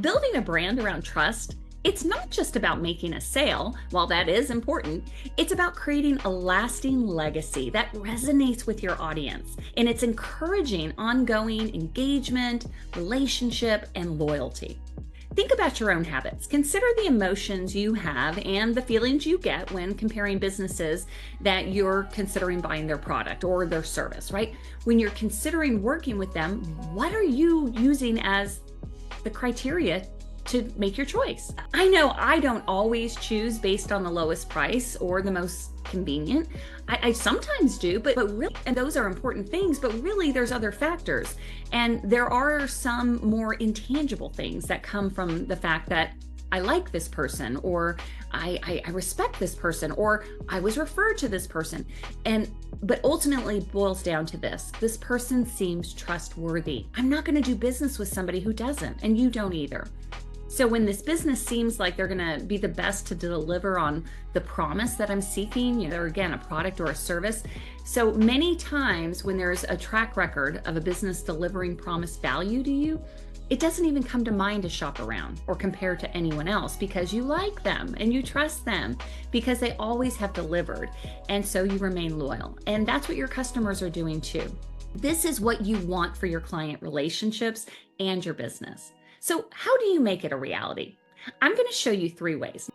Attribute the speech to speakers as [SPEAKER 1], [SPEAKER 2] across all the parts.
[SPEAKER 1] Building a brand around trust, it's not just about making a sale, while that is important, it's about creating a lasting legacy that resonates with your audience. And it's encouraging ongoing engagement, relationship, and loyalty. Think about your own habits. Consider the emotions you have and the feelings you get when comparing businesses that you're considering buying their product or their service, right? When you're considering working with them, what are you using as the criteria to make your choice? I know I don't always choose based on the lowest price or the most convenient. I sometimes do, but really, and those are important things, but really there's other factors. And there are some more intangible things that come from the fact that I like this person, or I respect this person, or I was referred to this person. But ultimately it boils down to this person seems trustworthy. I'm not going to do business with somebody who doesn't, and you don't either. So when this business seems like they're going to be the best to deliver on the promise that I'm seeking, or again, a product or a service. So many times when there's a track record of a business delivering promised value to you, it doesn't even come to mind to shop around or compare to anyone else, because you like them and you trust them because they always have delivered. And so you remain loyal. And that's what your customers are doing too. This is what you want for your client relationships and your business. So how do you make it a reality? I'm going to show you 3 ways.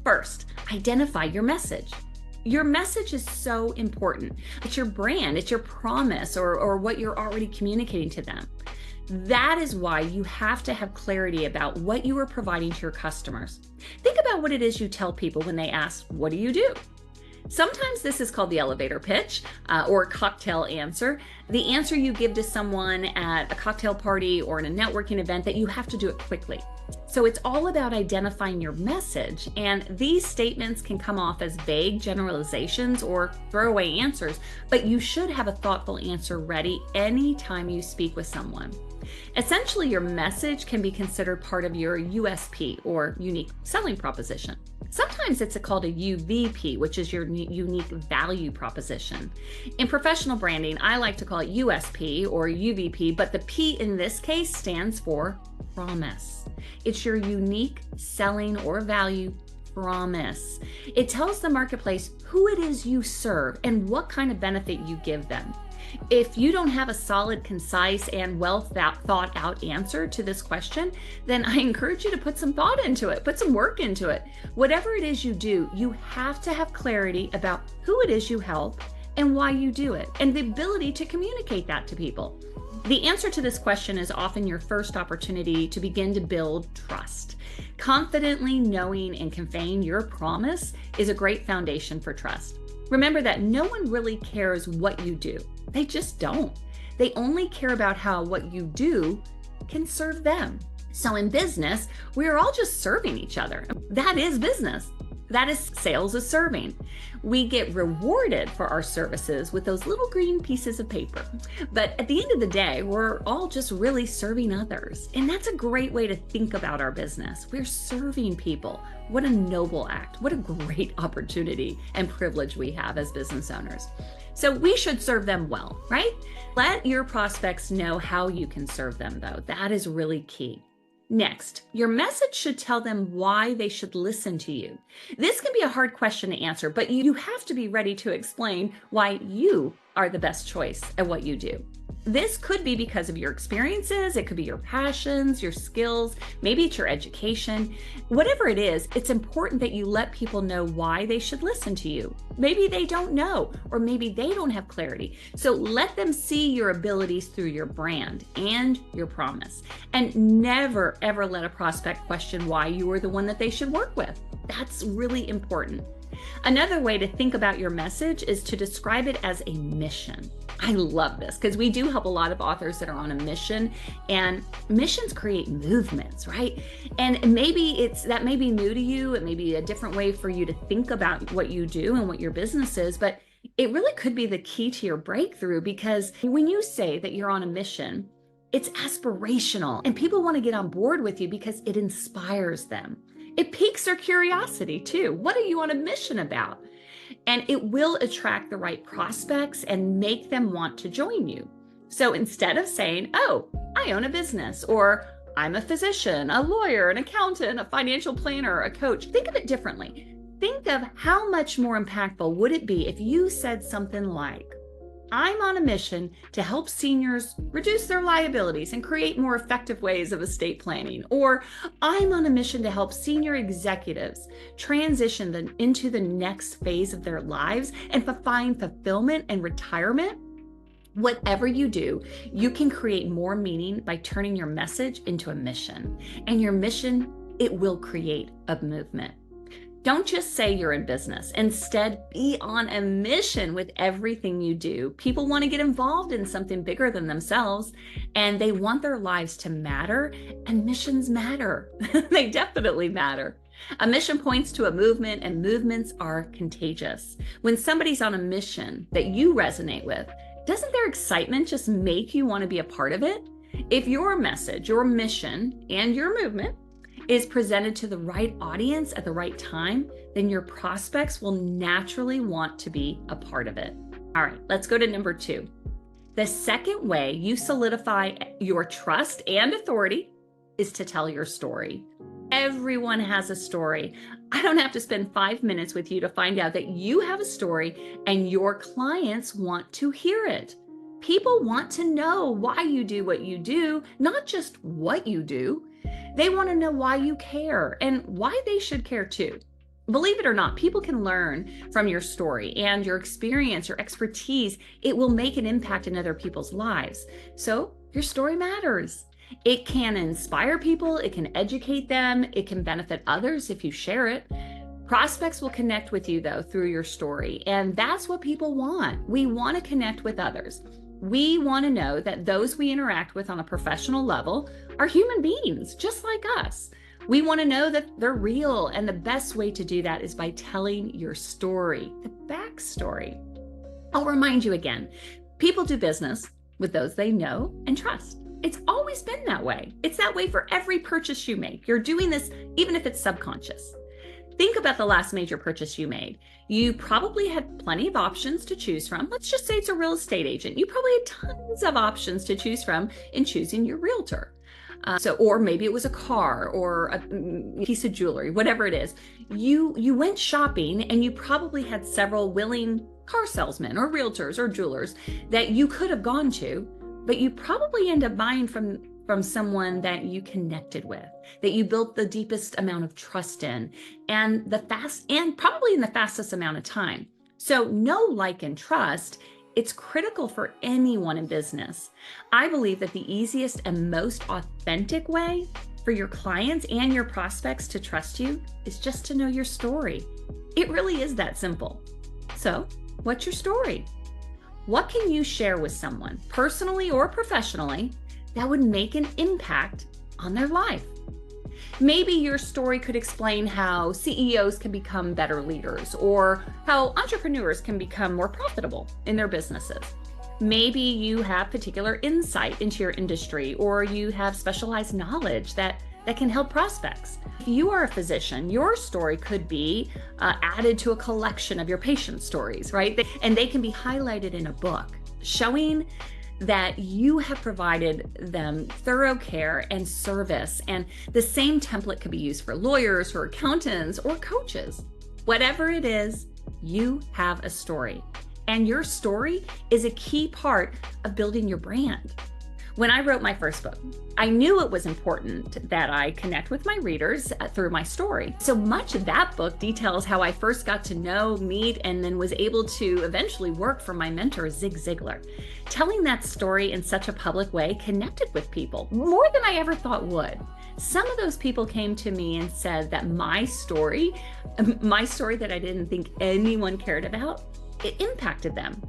[SPEAKER 1] First, identify your message. Your message is so important. It's your brand, it's your promise, or what you're already communicating to them. That is why you have to have clarity about what you are providing to your customers. Think about what it is you tell people when they ask, "What do you do?" Sometimes this is called the elevator pitch or cocktail answer. The answer you give to someone at a cocktail party or in a networking event that you have to do it quickly. So it's all about identifying your message, and these statements can come off as vague generalizations or throwaway answers, but you should have a thoughtful answer ready anytime you speak with someone. Essentially, your message can be considered part of your USP or unique selling proposition. Sometimes it's called a UVP, which is your unique value proposition. In professional branding, I like to call it USP or UVP, but the P in this case stands for promise. It's your unique selling or value promise. It tells the marketplace who it is you serve and what kind of benefit you give them. If you don't have a solid, concise, and well thought out answer to this question, then I encourage you to put some thought into it, put some work into it. Whatever it is you do, you have to have clarity about who it is you help and why you do it, and the ability to communicate that to people. The answer to this question is often your first opportunity to begin to build trust. Confidently knowing and conveying your promise is a great foundation for trust. Remember that no one really cares what you do. They just don't. They only care about how what you do can serve them. So in business, we're all just serving each other. That is business. That is sales is serving. We get rewarded for our services with those little green pieces of paper. But at the end of the day, we're all just really serving others. And that's a great way to think about our business. We're serving people. What a noble act. What a great opportunity and privilege we have as business owners. So we should serve them well, right? Let your prospects know how you can serve them, though. That is really key. Next, your message should tell them why they should listen to you. This can be a hard question to answer, but you have to be ready to explain why you are the best choice at what you do. This could be because of your experiences, it could be your passions, your skills, maybe it's your education. Whatever it is, it's important that you let people know why they should listen to you. Maybe they don't know, or maybe they don't have clarity. So let them see your abilities through your brand and your promise. And never, ever let a prospect question why you are the one that they should work with. That's really important. Another way to think about your message is to describe it as a mission. I love this because we do help a lot of authors that are on a mission, and missions create movements, right? And maybe that may be new to you. It may be a different way for you to think about what you do and what your business is, but it really could be the key to your breakthrough, because when you say that you're on a mission, it's aspirational and people want to get on board with you because it inspires them. It piques their curiosity too. What are you on a mission about? And it will attract the right prospects and make them want to join you. So instead of saying, oh, I own a business, or I'm a physician, a lawyer, an accountant, a financial planner, a coach, think of it differently. Think of how much more impactful would it be if you said something like, I'm on a mission to help seniors reduce their liabilities and create more effective ways of estate planning. Or I'm on a mission to help senior executives transition into the next phase of their lives and find fulfillment and retirement. Whatever you do, you can create more meaning by turning your message into a mission. And your mission, it will create a movement. Don't just say you're in business. Instead, be on a mission with everything you do. People want to get involved in something bigger than themselves, and they want their lives to matter, and missions matter. They definitely matter. A mission points to a movement, and movements are contagious. When somebody's on a mission that you resonate with, doesn't their excitement just make you want to be a part of it? If your message, your mission, and your movement is presented to the right audience at the right time, then your prospects will naturally want to be a part of it. All right, let's go to number 2. The second way you solidify your trust and authority is to tell your story. Everyone has a story. I don't have to spend 5 minutes with you to find out that you have a story and your clients want to hear it. People want to know why you do what you do, not just what you do. They want to know why you care and why they should care too. Believe it or not, people can learn from your story and your experience, your expertise. It will make an impact in other people's lives. So your story matters. It can inspire people. It can educate them. It can benefit others if you share it. Prospects will connect with you though through your story. And that's what people want. We want to connect with others. We want to know that those we interact with on a professional level are human beings, just like us. We want to know that they're real, and the best way to do that is by telling your story, the backstory. I'll remind you again, people do business with those they know and trust. It's always been that way. It's that way for every purchase you make. You're doing this even if it's subconscious. Think about the last major purchase you made. You probably had plenty of options to choose from. Let's just say it's a real estate agent. You probably had tons of options to choose from in choosing your realtor. Or maybe it was a car or a piece of jewelry, whatever it is. You went shopping and you probably had several willing car salesmen or realtors or jewelers that you could have gone to, but you probably end up buying from someone that you connected with, that you built the deepest amount of trust in, and probably in the fastest amount of time. So know, like, and trust. It's critical for anyone in business. I believe that the easiest and most authentic way for your clients and your prospects to trust you is just to know your story. It really is that simple. So, what's your story? What can you share with someone, personally or professionally, that would make an impact on their life? Maybe your story could explain how CEOs can become better leaders, or how entrepreneurs can become more profitable in their businesses. Maybe you have particular insight into your industry, or you have specialized knowledge that can help prospects. If you are a physician, your story could be added to a collection of your patient stories, right? And they can be highlighted in a book, showing that you have provided them thorough care and service. And the same template could be used for lawyers or accountants or coaches. Whatever it is, you have a story. And your story is a key part of building your brand. When I wrote my first book, I knew it was important that I connect with my readers through my story. So much of that book details how I first got to know, meet, and then was able to eventually work for my mentor, Zig Ziglar. Telling that story in such a public way connected with people more than I ever thought would. Some of those people came to me and said that my story that I didn't think anyone cared about, it impacted them.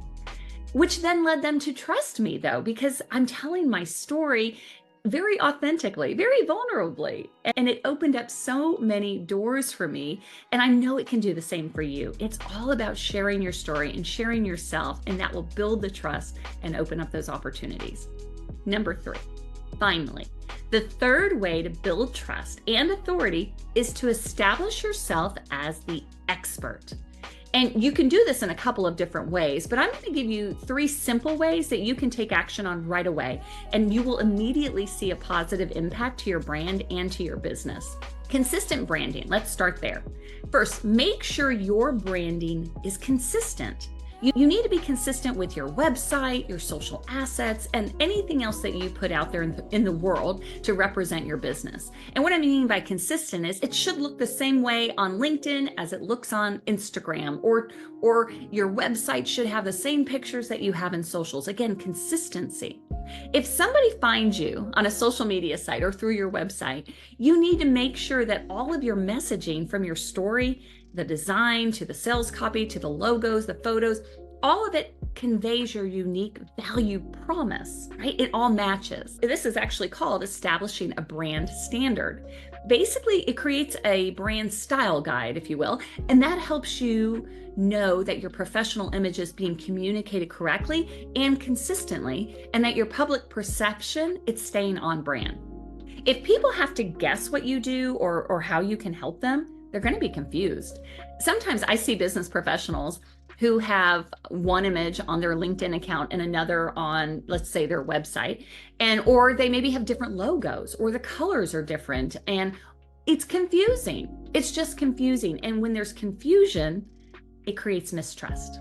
[SPEAKER 1] Which then led them to trust me, though, because I'm telling my story very authentically, very vulnerably. And it opened up so many doors for me. And I know it can do the same for you. It's all about sharing your story and sharing yourself, and that will build the trust and open up those opportunities. Number 3, finally, the third way to build trust and authority is to establish yourself as the expert. And you can do this in a couple of different ways, but I'm going to give you 3 simple ways that you can take action on right away, and you will immediately see a positive impact to your brand and to your business. Consistent branding. Let's start there. First, make sure your branding is consistent. You need to be consistent with your website, your social assets, and anything else that you put out there in the world to represent your business. And what I mean by consistent is it should look the same way on LinkedIn as it looks on Instagram, or your website should have the same pictures that you have in socials. Again, consistency. If somebody finds you on a social media site or through your website, you need to make sure that all of your messaging, from your story, the design, to the sales copy, to the logos, the photos, all of it conveys your unique value promise, right? It all matches. This is actually called establishing a brand standard. Basically, it creates a brand style guide, if you will, and that helps you know that your professional image is being communicated correctly and consistently, and that your public perception, it's staying on brand. If people have to guess what you do or how you can help them, they're going to be confused. Sometimes I see business professionals who have one image on their LinkedIn account and another on, let's say, their website, or they maybe have different logos, or the colors are different, and it's confusing. It's just confusing. And when there's confusion, it creates mistrust.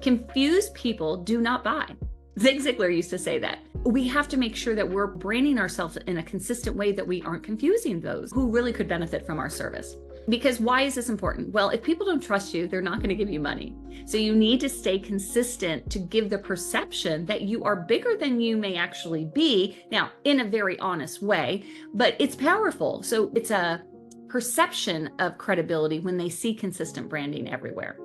[SPEAKER 1] Confused people do not buy. Zig Ziglar used to say that. We have to make sure that we're branding ourselves in a consistent way that we aren't confusing those who really could benefit from our service. Because why is this important? Well, if people don't trust you, they're not going to give you money. So you need to stay consistent to give the perception that you are bigger than you may actually be. Now, in a very honest way, but it's powerful. So it's a perception of credibility when they see consistent branding everywhere.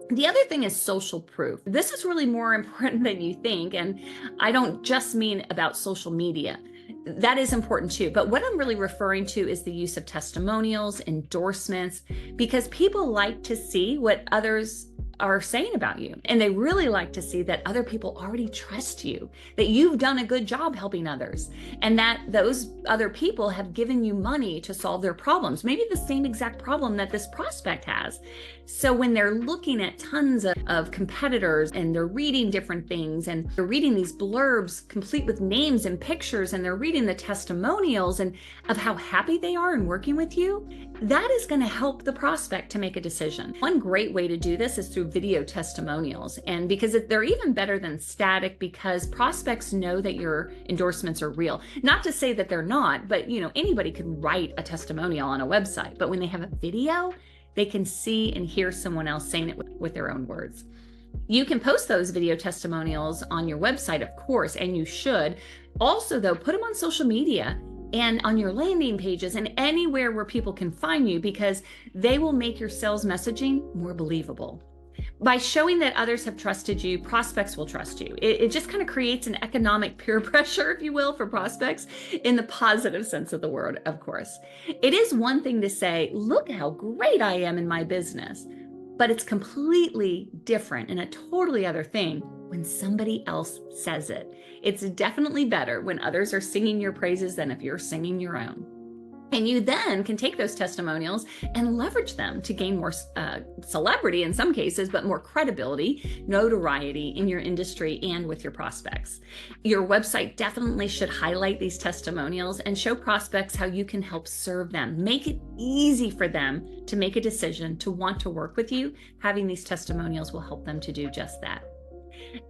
[SPEAKER 1] The other thing is social proof. This is really more important than you think. And I don't just mean about social media. That is important too. But what I'm really referring to is the use of testimonials, endorsements, because people like to see what others are saying about you. And they really like to see that other people already trust you, that you've done a good job helping others, and that those other people have given you money to solve their problems, maybe the same exact problem that this prospect has. So when they're looking at tons of competitors and they're reading different things and they're reading these blurbs complete with names and pictures, and they're reading the testimonials and of how happy they are in working with you, that is going to help the prospect to make a decision. One great way to do this is through video testimonials. And because they're even better than static, because prospects know that your endorsements are real. Not to say that they're not, but anybody could write a testimonial on a website. But when they have a video, they can see and hear someone else saying it with their own words. You can post those video testimonials on your website, of course, and you should. Also, though, put them on social media and on your landing pages and anywhere where people can find you, because they will make your sales messaging more believable. By showing that others have trusted you, prospects will trust you. It just kind of creates an economic peer pressure, if you will, for prospects, in the positive sense of the word, of course. It is one thing to say, look how great I am in my business, but it's completely different and a totally other thing when somebody else says it. It's definitely better when others are singing your praises than if you're singing your own. And you then can take those testimonials and leverage them to gain more celebrity in some cases, but more credibility, notoriety in your industry and with your prospects. Your website definitely should highlight these testimonials and show prospects how you can help serve them. Make it easy for them to make a decision to want to work with you. Having these testimonials will help them to do just that.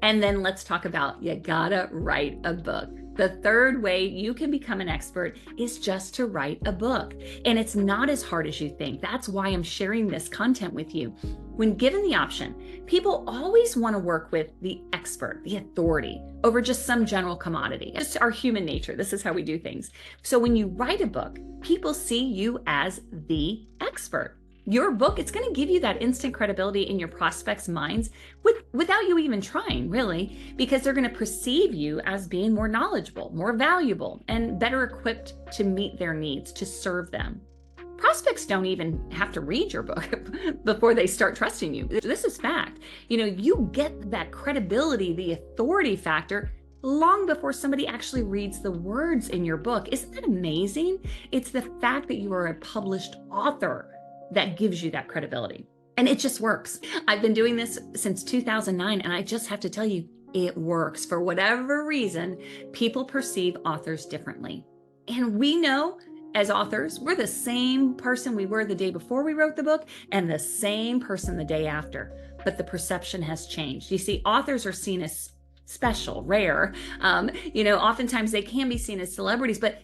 [SPEAKER 1] And then let's talk about, you gotta write a book. The third way you can become an expert is just to write a book. And it's not as hard as you think. That's why I'm sharing this content with you. When given the option, people always want to work with the expert, the authority, over just some general commodity. It's our human nature. This is how we do things. So when you write a book, people see you as the expert. Your book, it's going to give you that instant credibility in your prospects' minds without you even trying, really, because they're going to perceive you as being more knowledgeable, more valuable, and better equipped to meet their needs, to serve them. Prospects don't even have to read your book before they start trusting you. This is fact. You get that credibility, the authority factor, long before somebody actually reads the words in your book. Isn't that amazing? It's the fact that you are a published author that gives you that credibility. And it just works. I've been doing this since 2009, and I just have to tell you, it works. For whatever reason, people perceive authors differently. And we know as authors, we're the same person we were the day before we wrote the book and the same person the day after. But the perception has changed. You see, authors are seen as special, rare. Oftentimes they can be seen as celebrities, but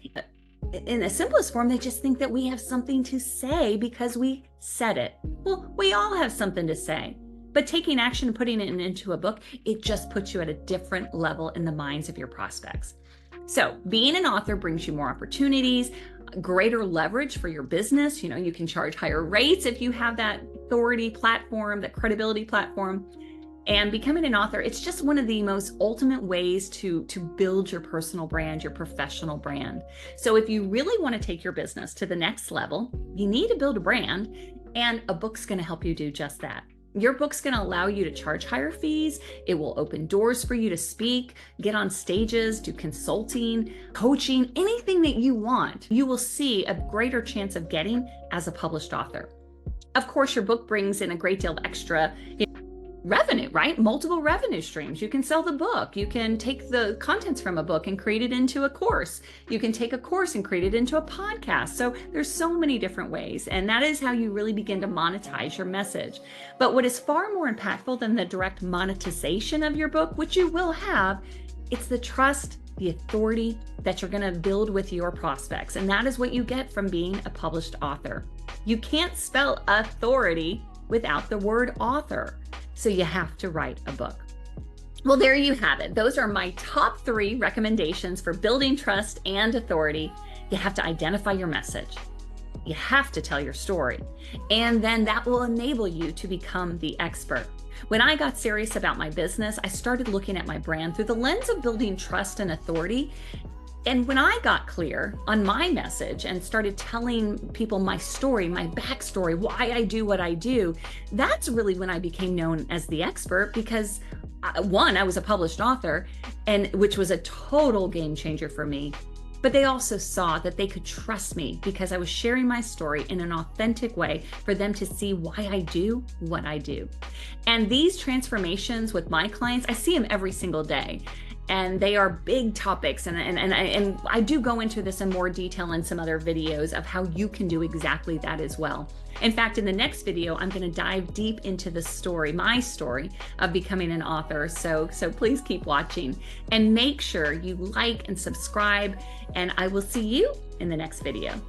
[SPEAKER 1] in the simplest form, they just think that we have something to say because we said it. Well, we all have something to say, but taking action and putting it into a book, it just puts you at a different level in the minds of your prospects. So being an author brings you more opportunities, greater leverage for your business. You can charge higher rates if you have that authority platform, that credibility platform. And becoming an author, it's just one of the most ultimate ways to build your personal brand, your professional brand. So if you really want to take your business to the next level, you need to build a brand, and a book's going to help you do just that. Your book's going to allow you to charge higher fees. It will open doors for you to speak, get on stages, do consulting, coaching, anything that you want. You will see a greater chance of getting as a published author. Of course, your book brings in a great deal of extra revenue, right? Multiple revenue streams. You can sell the book. You can take the contents from a book and create it into a course. You can take a course and create it into a podcast. So there's so many different ways. And that is how you really begin to monetize your message. But what is far more impactful than the direct monetization of your book, which you will have, it's the trust, the authority that you're going to build with your prospects. And that is what you get from being a published author. You can't spell authority without the word author. So you have to write a book. Well, there you have it. Those are my top 3 recommendations for building trust and authority. You have to identify your message. You have to tell your story. And then that will enable you to become the expert. When I got serious about my business, I started looking at my brand through the lens of building trust and authority. And when I got clear on my message and started telling people my story, my backstory, why I do what I do, that's really when I became known as the expert, because one, I was a published author, and which was a total game changer for me. But they also saw that they could trust me because I was sharing my story in an authentic way for them to see why I do what I do. And these transformations with my clients, I see them every single day. And they are big topics. And I do go into this in more detail in some other videos of how you can do exactly that as well. In fact, in the next video, I'm going to dive deep into the story, my story of becoming an author. So please keep watching and make sure you like and subscribe, and I will see you in the next video.